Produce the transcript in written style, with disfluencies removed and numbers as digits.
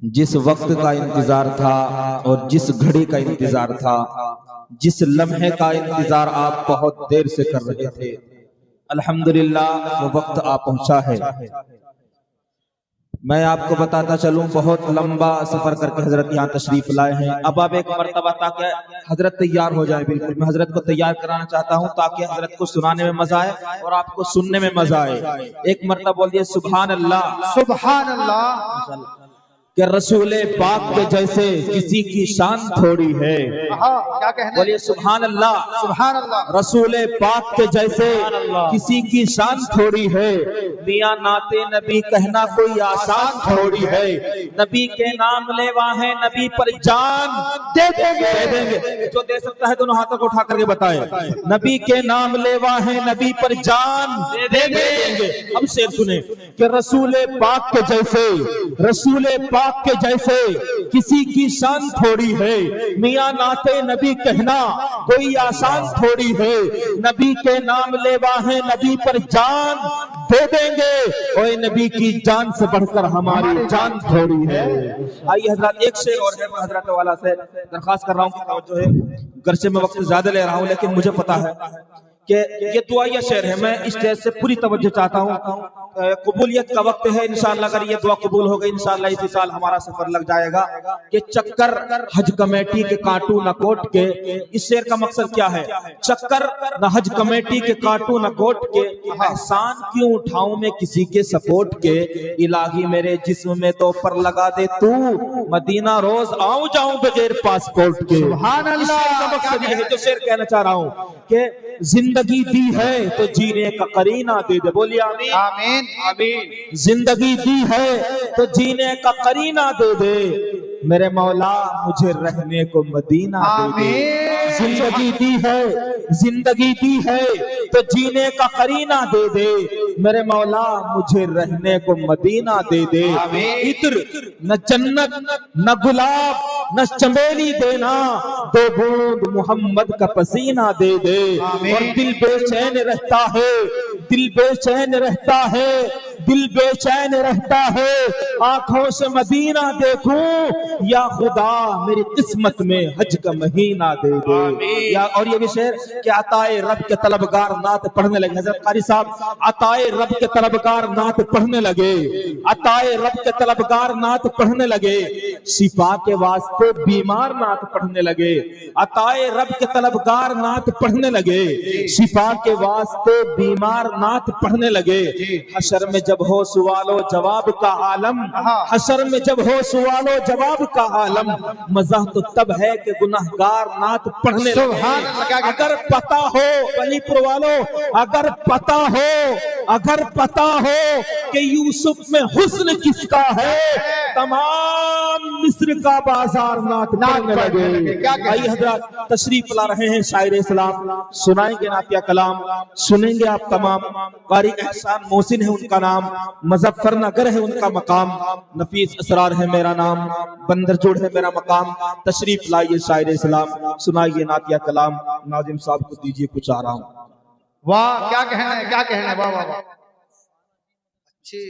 जिस वक्त का इंतजार था और जिस घड़ी का इंतजार था, जिस लम्हे का इंतजार आप बहुत देर से कर रहे थे, अल्हम्दुलिल्लाह वो वक्त आ पहुंचा है। मैं आपको बताता चलूं, बहुत लंबा सफर करके हजरत यहाँ तशरीफ लाए हैं। अब आप एक मर्तबा ताकि हजरत तैयार हो जाए, बिल्कुल मैं हजरत को तैयार कराना चाहता हूं ताकि हजरत को सुनाने में मजा आए और आपको सुनने में मजा आए। एक मर्तबा बोलिए सुभान अल्लाह, सुभान अल्लाह। कि रसूले पाक के जैसे किसी की शान थोड़ी है। क्या कहना, बोलिए सुभान अल्लाह, सुभान अल्लाह। रसूले पाक के जैसे किसी की शान थोड़ी है। मियां नाते नबी कहना कोई आसान थोड़ी है। नबी के नाम लेवा है, नबी पर जान दे देंगे। जो दे सकता है दोनों हाथों को उठा करके बताए। नबी के नाम लेवा है, नबी पर जान दे देंगे। अब शेर सुने कि रसूले पाक के जैसे, रसूले पाक के जैसे किसी की शान थोड़ी है। मियां नाते नबी कहना कोई आसान थोड़ी है। नबी के नाम लेवा है, नबी पर जान दे देंगे। ओए नबी की जान से बढ़कर हमारी जान थोड़ी है। आइए हजरत, एक शेर और है, हजरत वाला से दरख्वास्त कर रहा हूँ कि जो है, घर से मैं वक्त ज्यादा ले रहा हूँ लेकिन मुझे पता है कि ये दुआया शेर है। मैं इस स्टेज से पूरी तवज्जो चाहता हूँ। कबूलियत का वक्त है, इंशाअल्लाह अगर ये दुआ कबूल हो गई इंशाअल्लाह इसी साल हमारा सफर लग जाएगा। कि चक्कर हज कमेटी के काटू न कोट के, इस शेर का मकसद क्या है? चक्कर न हज कमेटी के काटू न कोट के, एहसान क्यों उठाऊं मैं किसी के सपोर्ट के। इलाही मेरे जिस्म में तो पर लगा दे तू, मदीना रोज आऊं जाऊं बगैर पासपोर्ट के। सुभान अल्लाह। मकसद ये है जो शेर कहना चाह रहा हूं कि जिंदगी दी है तो जीने का करीना दे दे। बोलिए आमीन, आमीन, आमीन। जिंदगी दी है तो जीने का करीना दे दे। मेरे मौला मुझे रहने को मदीना दे दे। जिंदगी दी है, जिंदगी दी है तो जीने का करीना दे दे। मेरे मौला मुझे रहने को मदीना दे दे। इत्र न जन्नत न गुलाब न चमेली देना, दो बूंद मोहम्मद का पसीना दे दे। और दिल बेचैन रहता है, दिल बेचैन रहता है, दिल बेचैन रहता है। आंखों से मदीना देखूं या खुदा मेरी किस्मत में हज का महीना दे दे। या और ये भी शेर कि अताए रब के तलबगार नात पढ़ने लगे। हजरत कारी साहब अताए रब के तलबगार नात पढ़ने लगे, अताए रब के तलबगार नात पढ़ने लगे। शिफा के वास्ते बीमार नात पढ़ने लगे, अताए रब के तलबगार नात पढ़ने लगे। शिफा के वास्ते बीमार नात पढ़ने लगे। हशर में जब हो सवालो जवाब का आलम, हशर में जब हो सवालो जवाब का आलम, मजा तो तब है कि गुनाहगार नात पढ़ने लगे। अगर पता हो बलीपुर वालों, अगर पता हो, अगर पता हो कि यूसुफ में हुस्न किसका है, तमाम मिस्र का बाजार नात पढ़ने लगे। आइए हजरत तशरीफ ला रहे हैं शायर इस्लाम, सुनाएंगे नातिया कलाम, सुनेंगे आप तमाम। कारी एहसान मोहसिन है उनका नाम, मुजफ्फर नगर है उनका मकाम, नफीस असरार है मेरा नाम, बंदर जोड़ है मेरा मकाम। तशरीफ लाइए शायर इस्लाम, सुनाइए नातिया कलाम। नाजिम साहब को दीजिए कुछ आराम। वाह क्या कहना है, क्या कहना है, वाह वाह वाह। अच्छी